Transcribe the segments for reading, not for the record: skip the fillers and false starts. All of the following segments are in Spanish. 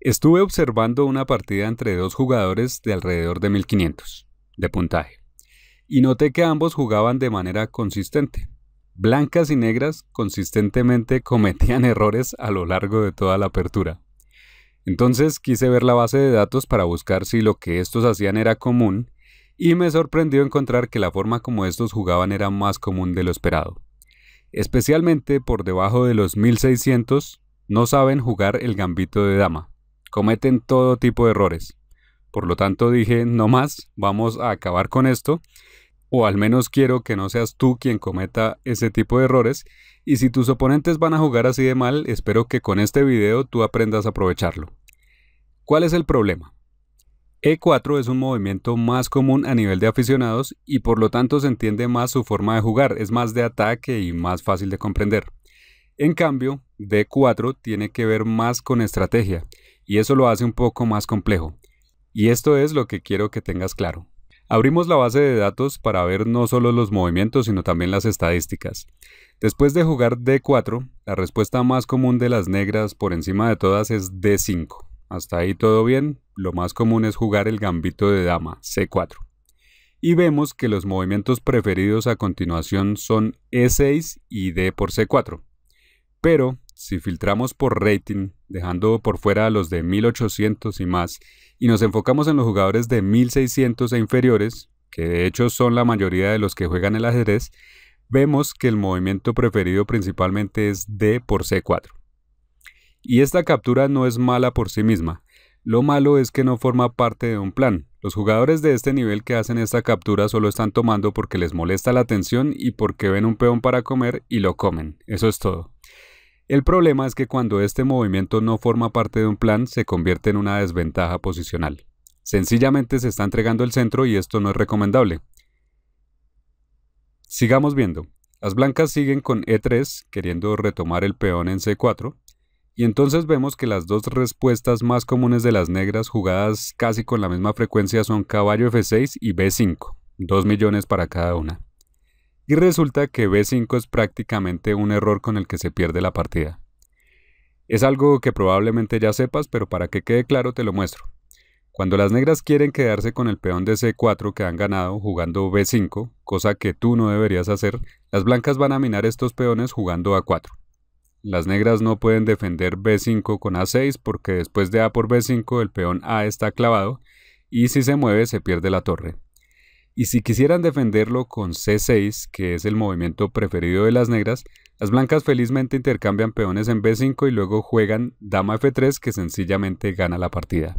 Estuve observando una partida entre dos jugadores de alrededor de 1500 de puntaje y noté que ambos jugaban de manera consistente. Blancas y negras consistentemente cometían errores a lo largo de toda la apertura. Entonces quise ver la base de datos para buscar si lo que estos hacían era común y me sorprendió encontrar que la forma como estos jugaban era más común de lo esperado. Especialmente por debajo de los 1600 no saben jugar el gambito de dama. Cometen todo tipo de errores. Por lo tanto dije, no más, vamos a acabar con esto, o al menos quiero que no seas tú quien cometa ese tipo de errores, y si tus oponentes van a jugar así de mal, espero que con este video tú aprendas a aprovecharlo. ¿Cuál es el problema? E4 es un movimiento más común a nivel de aficionados y por lo tanto se entiende más su forma de jugar, es más de ataque y más fácil de comprender. En cambio, D4 tiene que ver más con estrategia, y eso lo hace un poco más complejo. Y esto es lo que quiero que tengas claro. Abrimos la base de datos para ver no solo los movimientos, sino también las estadísticas. Después de jugar D4, la respuesta más común de las negras por encima de todas es D5. Hasta ahí todo bien, lo más común es jugar el gambito de dama, C4. Y vemos que los movimientos preferidos a continuación son E6 y D por C4. Pero, si filtramos por rating, dejando por fuera a los de 1800 y más, y nos enfocamos en los jugadores de 1600 e inferiores, que de hecho son la mayoría de los que juegan el ajedrez, vemos que el movimiento preferido principalmente es D por C4. Y esta captura no es mala por sí misma, lo malo es que no forma parte de un plan. Los jugadores de este nivel que hacen esta captura solo están tomando porque les molesta la atención y porque ven un peón para comer y lo comen, eso es todo. El problema es que cuando este movimiento no forma parte de un plan, se convierte en una desventaja posicional. Sencillamente se está entregando el centro y esto no es recomendable. Sigamos viendo. Las blancas siguen con E3, queriendo retomar el peón en C4, y entonces vemos que las dos respuestas más comunes de las negras jugadas casi con la misma frecuencia son caballo F6 y B5, 2 millones para cada una. Y resulta que B5 es prácticamente un error con el que se pierde la partida. Es algo que probablemente ya sepas, pero para que quede claro te lo muestro. Cuando las negras quieren quedarse con el peón de C4 que han ganado jugando B5, cosa que tú no deberías hacer, las blancas van a minar estos peones jugando A4. Las negras no pueden defender B5 con A6 porque después de A por B5 el peón A está clavado y si se mueve se pierde la torre. Y si quisieran defenderlo con C6, que es el movimiento preferido de las negras, las blancas felizmente intercambian peones en B5 y luego juegan dama F3 que sencillamente gana la partida.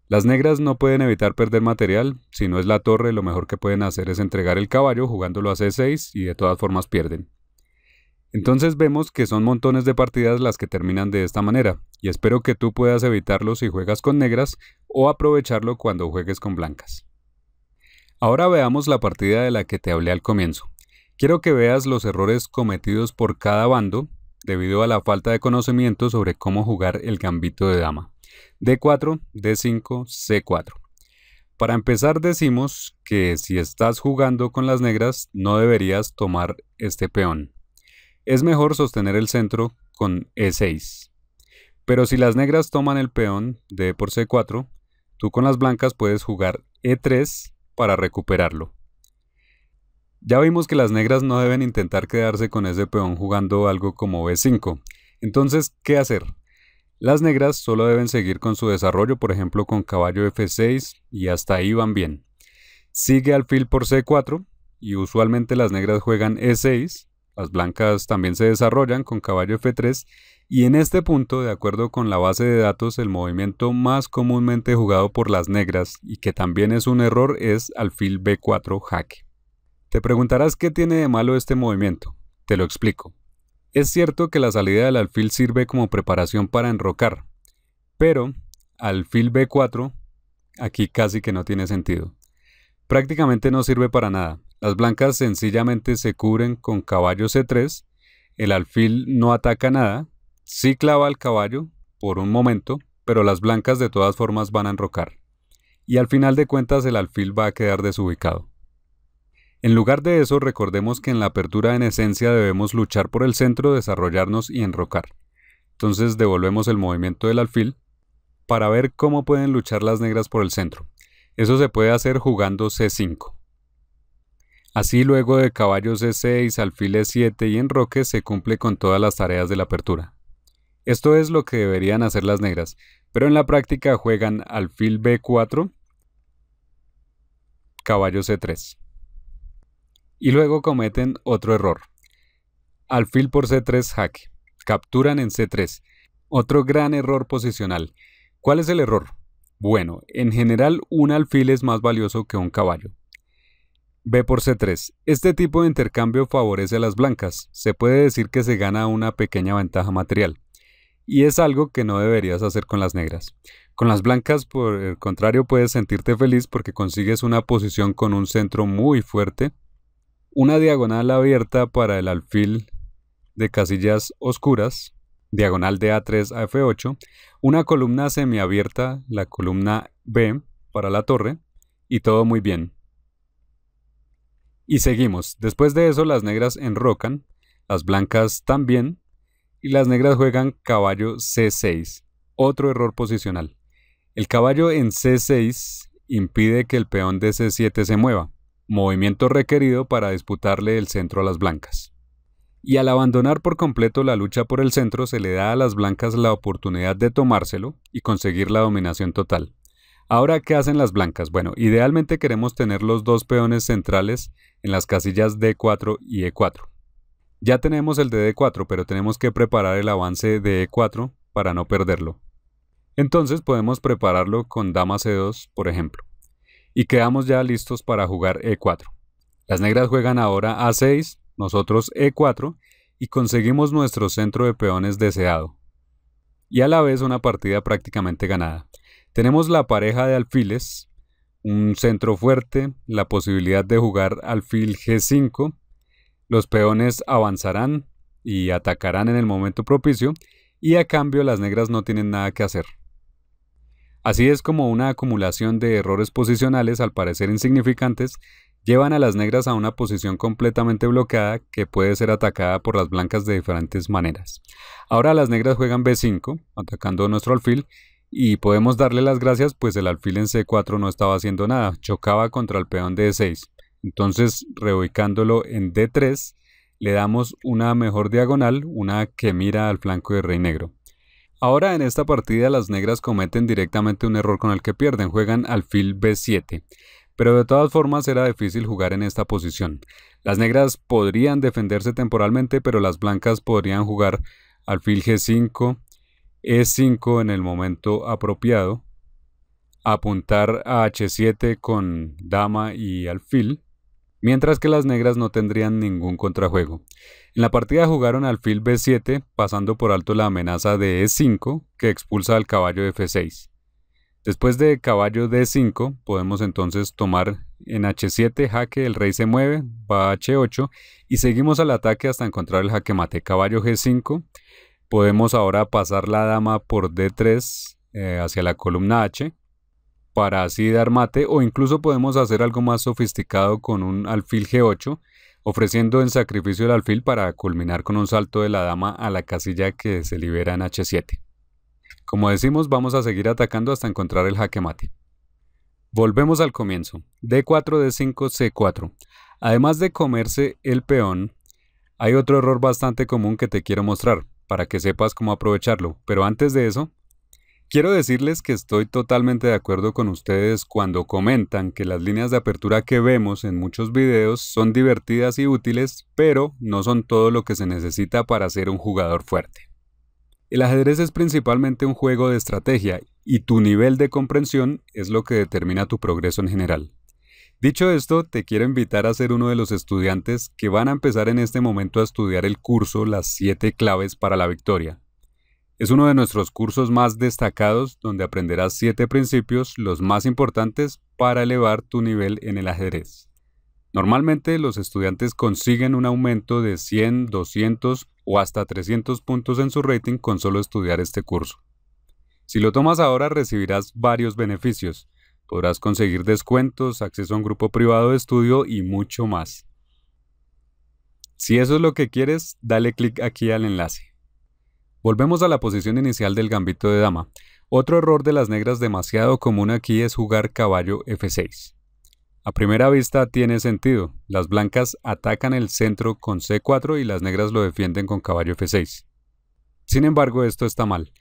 Las negras no pueden evitar perder material, si no es la torre lo mejor que pueden hacer es entregar el caballo jugándolo a C6 y de todas formas pierden. Entonces vemos que son montones de partidas las que terminan de esta manera, y espero que tú puedas evitarlo si juegas con negras o aprovecharlo cuando juegues con blancas. Ahora veamos la partida de la que te hablé al comienzo. Quiero que veas los errores cometidos por cada bando debido a la falta de conocimiento sobre cómo jugar el gambito de dama. D4, D5, C4. Para empezar decimos que si estás jugando con las negras no deberías tomar este peón. Es mejor sostener el centro con E6. Pero si las negras toman el peón D por C4, tú con las blancas puedes jugar E3 para recuperarlo. Ya vimos que las negras no deben intentar quedarse con ese peón jugando algo como B5. Entonces, ¿qué hacer? Las negras solo deben seguir con su desarrollo, por ejemplo con caballo F6 y hasta ahí van bien. Sigue alfil por C4 y usualmente las negras juegan E6. Las blancas también se desarrollan con caballo F3 y en este punto, de acuerdo con la base de datos, el movimiento más comúnmente jugado por las negras y que también es un error es alfil B4 jaque. Te preguntarás qué tiene de malo este movimiento. Te lo explico. Es cierto que la salida del alfil sirve como preparación para enrocar, pero alfil B4 aquí casi que no tiene sentido. Prácticamente no sirve para nada. Las blancas sencillamente se cubren con caballo C3, el alfil no ataca nada, sí clava al caballo por un momento, pero las blancas de todas formas van a enrocar. Y al final de cuentas el alfil va a quedar desubicado. En lugar de eso, recordemos que en la apertura en esencia debemos luchar por el centro, desarrollarnos y enrocar. Entonces devolvemos el movimiento del alfil para ver cómo pueden luchar las negras por el centro. Eso se puede hacer jugando C5. Así luego de caballo C6, alfil E7 y enroque se cumple con todas las tareas de la apertura. Esto es lo que deberían hacer las negras, pero en la práctica juegan alfil B4, caballo C3. Y luego cometen otro error. Alfil por C3 jaque. Capturan en C3. Otro gran error posicional. ¿Cuál es el error? Bueno, en general un alfil es más valioso que un caballo. B por C3. Este tipo de intercambio favorece a las blancas. Se puede decir que se gana una pequeña ventaja material. Y es algo que no deberías hacer con las negras. Con las blancas, por el contrario, puedes sentirte feliz porque consigues una posición con un centro muy fuerte, una diagonal abierta para el alfil de casillas oscuras, diagonal de A3 a F8, una columna semiabierta, la columna B para la torre, y todo muy bien. Y seguimos. Después de eso las negras enrocan, las blancas también, y las negras juegan caballo C6, otro error posicional. El caballo en C6 impide que el peón de C7 se mueva, movimiento requerido para disputarle el centro a las blancas. Y al abandonar por completo la lucha por el centro se le da a las blancas la oportunidad de tomárselo y conseguir la dominación total. Ahora, ¿qué hacen las blancas? Bueno, idealmente queremos tener los dos peones centrales en las casillas D4 y E4. Ya tenemos el de D4, pero tenemos que preparar el avance de E4 para no perderlo. Entonces podemos prepararlo con dama C2, por ejemplo. Y quedamos ya listos para jugar E4. Las negras juegan ahora A6, nosotros E4, y conseguimos nuestro centro de peones deseado. Y a la vez una partida prácticamente ganada. Tenemos la pareja de alfiles, un centro fuerte, la posibilidad de jugar alfil G5, los peones avanzarán y atacarán en el momento propicio, y a cambio las negras no tienen nada que hacer. Así es como una acumulación de errores posicionales, al parecer insignificantes, llevan a las negras a una posición completamente bloqueada que puede ser atacada por las blancas de diferentes maneras. Ahora las negras juegan B5, atacando nuestro alfil, y podemos darle las gracias pues el alfil en C4 no estaba haciendo nada, chocaba contra el peón de E6. Entonces, reubicándolo en D3, le damos una mejor diagonal, una que mira al flanco de rey negro. Ahora en esta partida las negras cometen directamente un error con el que pierden, juegan alfil B7. Pero de todas formas era difícil jugar en esta posición. Las negras podrían defenderse temporalmente, pero las blancas podrían jugar alfil G5, E5 en el momento apropiado, apuntar a H7 con dama y alfil, mientras que las negras no tendrían ningún contrajuego. En la partida jugaron alfil B7, pasando por alto la amenaza de E5, que expulsa al caballo de F6. Después de caballo D5, podemos entonces tomar en H7 jaque, el rey se mueve, va a H8, y seguimos al ataque hasta encontrar el jaque mate. Caballo G5, podemos ahora pasar la dama por D3 hacia la columna H, para así dar mate, o incluso podemos hacer algo más sofisticado con un alfil G8, ofreciendo en sacrificio el alfil para culminar con un salto de la dama a la casilla que se libera en H7. Como decimos, vamos a seguir atacando hasta encontrar el jaque mate. Volvemos al comienzo. D4, D5, C4. Además de comerse el peón, hay otro error bastante común que te quiero mostrar, para que sepas cómo aprovecharlo. Pero antes de eso, quiero decirles que estoy totalmente de acuerdo con ustedes cuando comentan que las líneas de apertura que vemos en muchos videos son divertidas y útiles, pero no son todo lo que se necesita para ser un jugador fuerte. El ajedrez es principalmente un juego de estrategia y tu nivel de comprensión es lo que determina tu progreso en general. Dicho esto, te quiero invitar a ser uno de los estudiantes que van a empezar en este momento a estudiar el curso Las 7 claves para la victoria. Es uno de nuestros cursos más destacados donde aprenderás 7 principios, los más importantes para elevar tu nivel en el ajedrez. Normalmente los estudiantes consiguen un aumento de 100, 200 o hasta 300 puntos en su rating con solo estudiar este curso. Si lo tomas ahora recibirás varios beneficios. Podrás conseguir descuentos, acceso a un grupo privado de estudio y mucho más. Si eso es lo que quieres, dale clic aquí al enlace. Volvemos a la posición inicial del gambito de dama. Otro error de las negras demasiado común aquí es jugar caballo F6. A primera vista tiene sentido, las blancas atacan el centro con C4 y las negras lo defienden con caballo F6. Sin embargo, esto está mal,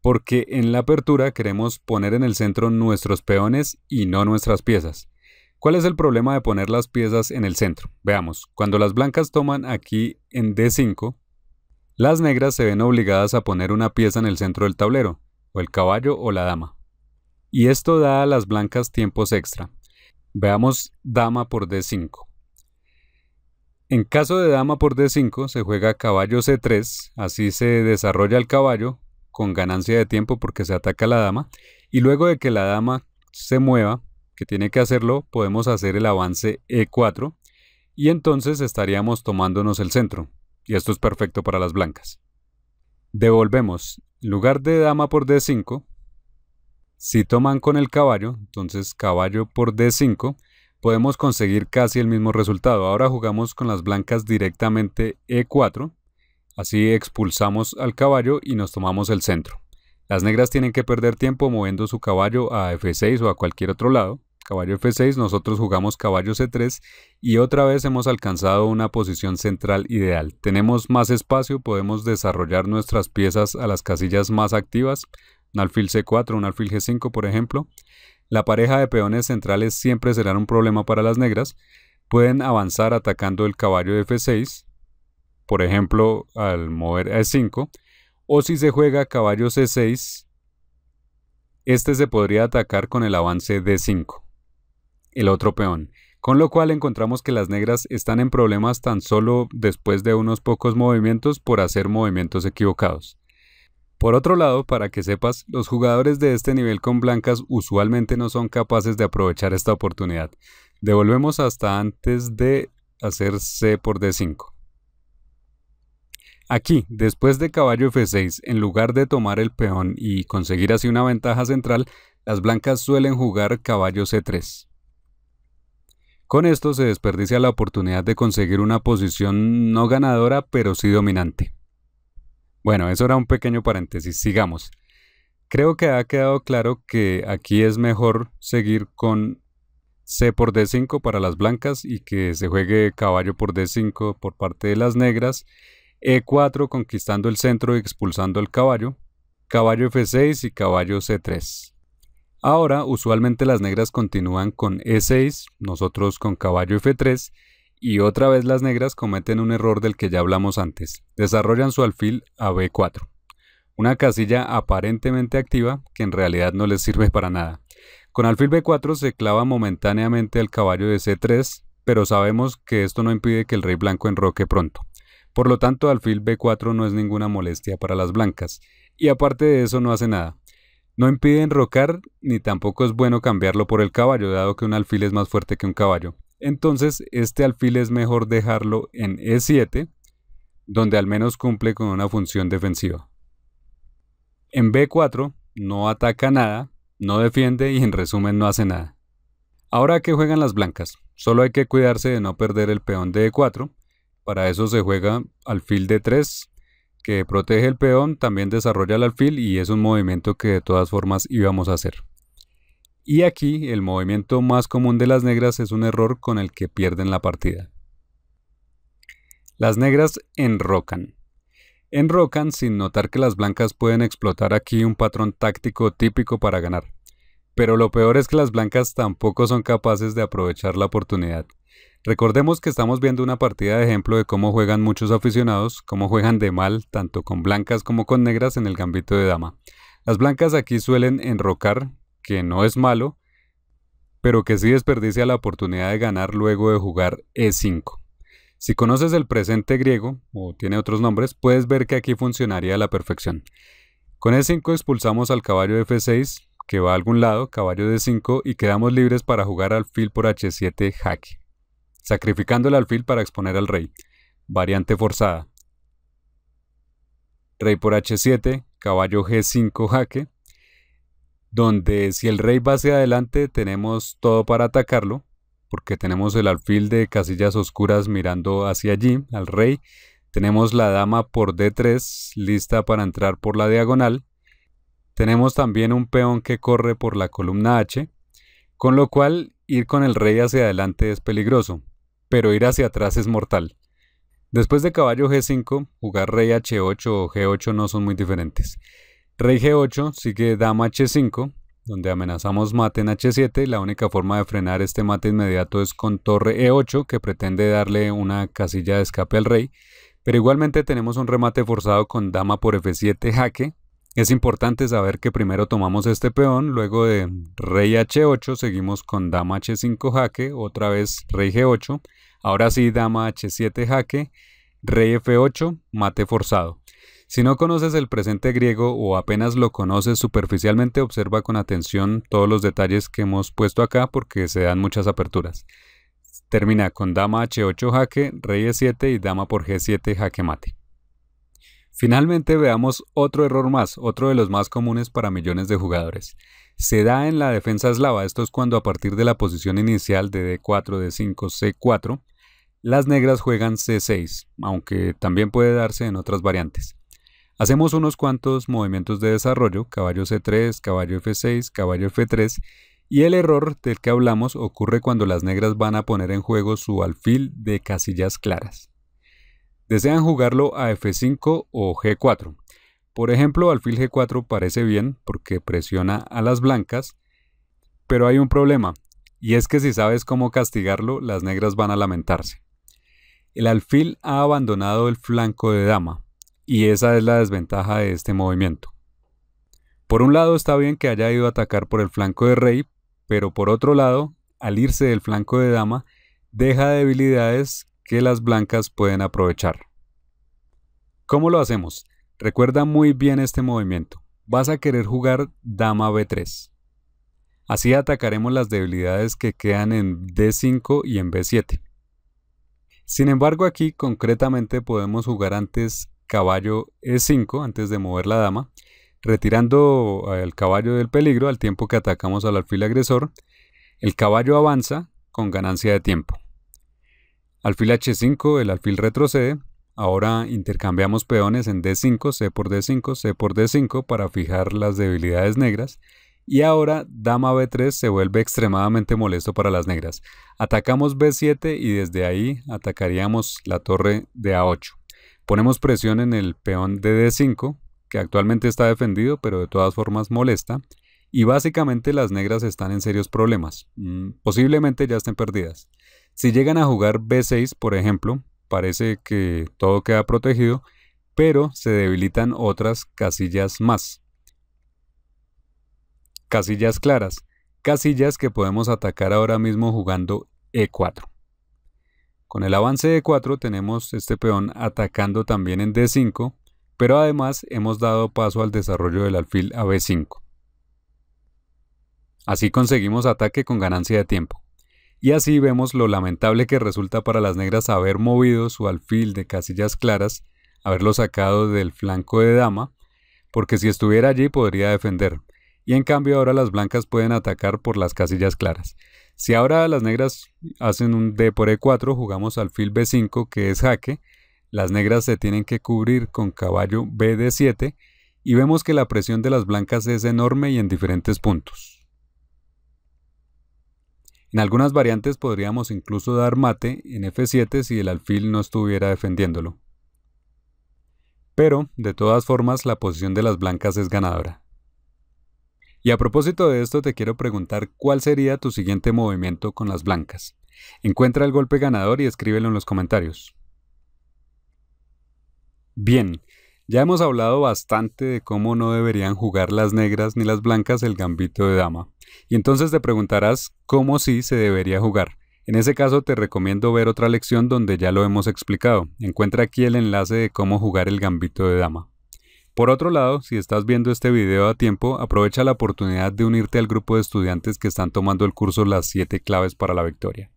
porque en la apertura queremos poner en el centro nuestros peones y no nuestras piezas. ¿Cuál es el problema de poner las piezas en el centro? Veamos, cuando las blancas toman aquí en D5, las negras se ven obligadas a poner una pieza en el centro del tablero, o el caballo o la dama. Y esto da a las blancas tiempos extra. Veamos dama por D5. En caso de dama por D5 se juega caballo C3, así se desarrolla el caballo con ganancia de tiempo porque se ataca a la dama, y luego de que la dama se mueva, que tiene que hacerlo, podemos hacer el avance E4 y entonces estaríamos tomándonos el centro, y esto es perfecto para las blancas. Devolvemos, en lugar de dama por D5, si toman con el caballo, entonces caballo por D5, podemos conseguir casi el mismo resultado. Ahora jugamos con las blancas directamente E4, así expulsamos al caballo y nos tomamos el centro. Las negras tienen que perder tiempo moviendo su caballo a F6 o a cualquier otro lado. Caballo F6, nosotros jugamos caballo C3 y otra vez hemos alcanzado una posición central ideal. Tenemos más espacio, podemos desarrollar nuestras piezas a las casillas más activas, un alfil C4, un alfil G5 por ejemplo. La pareja de peones centrales siempre serán un problema para las negras. Pueden avanzar atacando el caballo de F6, por ejemplo al mover a E5, o si se juega caballo C6, este se podría atacar con el avance D5, el otro peón, con lo cual encontramos que las negras están en problemas tan solo después de unos pocos movimientos por hacer movimientos equivocados. Por otro lado, para que sepas, los jugadores de este nivel con blancas usualmente no son capaces de aprovechar esta oportunidad. Devolvemos hasta antes de hacer C por D5. Aquí, después de caballo F6, en lugar de tomar el peón y conseguir así una ventaja central, las blancas suelen jugar caballo C3. Con esto se desperdicia la oportunidad de conseguir una posición no ganadora, pero sí dominante. Bueno, eso era un pequeño paréntesis, sigamos. Creo que ha quedado claro que aquí es mejor seguir con C por D5 para las blancas y que se juegue caballo por D5 por parte de las negras, E4 conquistando el centro y expulsando el caballo, caballo F6 y caballo C3. Ahora, usualmente las negras continúan con E6, nosotros con caballo F3, y otra vez las negras cometen un error del que ya hablamos antes. Desarrollan su alfil a B4. Una casilla aparentemente activa que en realidad no les sirve para nada. Con alfil B4 se clava momentáneamente el caballo de C3, pero sabemos que esto no impide que el rey blanco enroque pronto. Por lo tanto, alfil B4 no es ninguna molestia para las blancas. Y aparte de eso no hace nada. No impide enrocar ni tampoco es bueno cambiarlo por el caballo, dado que un alfil es más fuerte que un caballo. Entonces, este alfil es mejor dejarlo en E7, donde al menos cumple con una función defensiva. En B4 no ataca nada, no defiende y en resumen no hace nada. Ahora, ¿qué juegan las blancas? Solo hay que cuidarse de no perder el peón de E4. Para eso se juega alfil D3, que protege el peón, también desarrolla el alfil y es un movimiento que de todas formas íbamos a hacer. Y aquí el movimiento más común de las negras es un error con el que pierden la partida. Las negras enrocan. Enrocan sin notar que las blancas pueden explotar aquí un patrón táctico típico para ganar. Pero lo peor es que las blancas tampoco son capaces de aprovechar la oportunidad. Recordemos que estamos viendo una partida de ejemplo de cómo juegan muchos aficionados, cómo juegan de mal tanto con blancas como con negras en el gambito de dama. Las blancas aquí suelen enrocar, que no es malo, pero que sí desperdicia la oportunidad de ganar luego de jugar E5. Si conoces el presente griego, o tiene otros nombres, puedes ver que aquí funcionaría a la perfección. Con E5 expulsamos al caballo de F6, que va a algún lado, caballo D5, y quedamos libres para jugar alfil por H7 jaque, sacrificando el alfil para exponer al rey. Variante forzada. Rey por H7, caballo G5 jaque, donde si el rey va hacia adelante tenemos todo para atacarlo, porque tenemos el alfil de casillas oscuras mirando hacia allí, al rey. Tenemos la dama por D3 lista para entrar por la diagonal. Tenemos también un peón que corre por la columna H, con lo cual ir con el rey hacia adelante es peligroso, pero ir hacia atrás es mortal. Después de caballo G5, jugar rey H8 o G8 no son muy diferentes. Rey G8 sigue dama H5, donde amenazamos mate en H7. La única forma de frenar este mate inmediato es con torre E8, que pretende darle una casilla de escape al rey, pero igualmente tenemos un remate forzado con dama por F7 jaque. Es importante saber que primero tomamos este peón, luego de rey H8 seguimos con dama H5 jaque, otra vez rey G8, ahora sí dama H7 jaque, rey F8, mate forzado. Si no conoces el presente griego o apenas lo conoces superficialmente, observa con atención todos los detalles que hemos puesto acá porque se dan muchas aperturas. Termina con dama H8 jaque, rey E7 y dama por G7 jaque mate. Finalmente veamos otro error más, otro de los más comunes para millones de jugadores. Se da en la defensa eslava, esto es cuando a partir de la posición inicial de D4, D5, C4, las negras juegan C6, aunque también puede darse en otras variantes. Hacemos unos cuantos movimientos de desarrollo, caballo C3, caballo F6, caballo F3, y el error del que hablamos ocurre cuando las negras van a poner en juego su alfil de casillas claras. Desean jugarlo a F5 o G4. Por ejemplo, alfil G4 parece bien porque presiona a las blancas, pero hay un problema, y es que si sabes cómo castigarlo, las negras van a lamentarse. El alfil ha abandonado el flanco de dama, y esa es la desventaja de este movimiento. Por un lado está bien que haya ido a atacar por el flanco de rey, pero por otro lado, al irse del flanco de dama, deja debilidades que las blancas pueden aprovechar. ¿Cómo lo hacemos? Recuerda muy bien este movimiento. Vas a querer jugar dama B3. Así atacaremos las debilidades que quedan en D5 y en B7. Sin embargo, aquí concretamente podemos jugar antes caballo E5 antes de mover la dama, retirando al caballo del peligro al tiempo que atacamos al alfil agresor. El caballo avanza con ganancia de tiempo. Alfil H5, el alfil retrocede. Ahora intercambiamos peones en D5, C por D5, C por D5 para fijar las debilidades negras. Y ahora dama B3 se vuelve extremadamente molesto para las negras. Atacamos B7 y desde ahí atacaríamos la torre de A8. Ponemos presión en el peón de D5, que actualmente está defendido, pero de todas formas molesta. Y básicamente las negras están en serios problemas. Posiblemente ya estén perdidas. Si llegan a jugar B6, por ejemplo, parece que todo queda protegido, pero se debilitan otras casillas más. Casillas claras. Casillas que podemos atacar ahora mismo jugando E4. Con el avance de E4 tenemos este peón atacando también en D5, pero además hemos dado paso al desarrollo del alfil a B5. Así conseguimos ataque con ganancia de tiempo. Y así vemos lo lamentable que resulta para las negras haber movido su alfil de casillas claras, haberlo sacado del flanco de dama, porque si estuviera allí podría defender. Y en cambio ahora las blancas pueden atacar por las casillas claras. Si ahora las negras hacen un D por E4, jugamos alfil B5 que es jaque, las negras se tienen que cubrir con caballo BD7 y vemos que la presión de las blancas es enorme y en diferentes puntos. En algunas variantes podríamos incluso dar mate en F7 si el alfil no estuviera defendiéndolo. Pero, de todas formas, la posición de las blancas es ganadora. Y a propósito de esto te quiero preguntar cuál sería tu siguiente movimiento con las blancas. Encuentra el golpe ganador y escríbelo en los comentarios. Bien, ya hemos hablado bastante de cómo no deberían jugar las negras ni las blancas el gambito de dama. Y entonces te preguntarás cómo sí se debería jugar. En ese caso te recomiendo ver otra lección donde ya lo hemos explicado. Encuentra aquí el enlace de cómo jugar el gambito de dama. Por otro lado, si estás viendo este video a tiempo, aprovecha la oportunidad de unirte al grupo de estudiantes que están tomando el curso Las 7 claves para la victoria.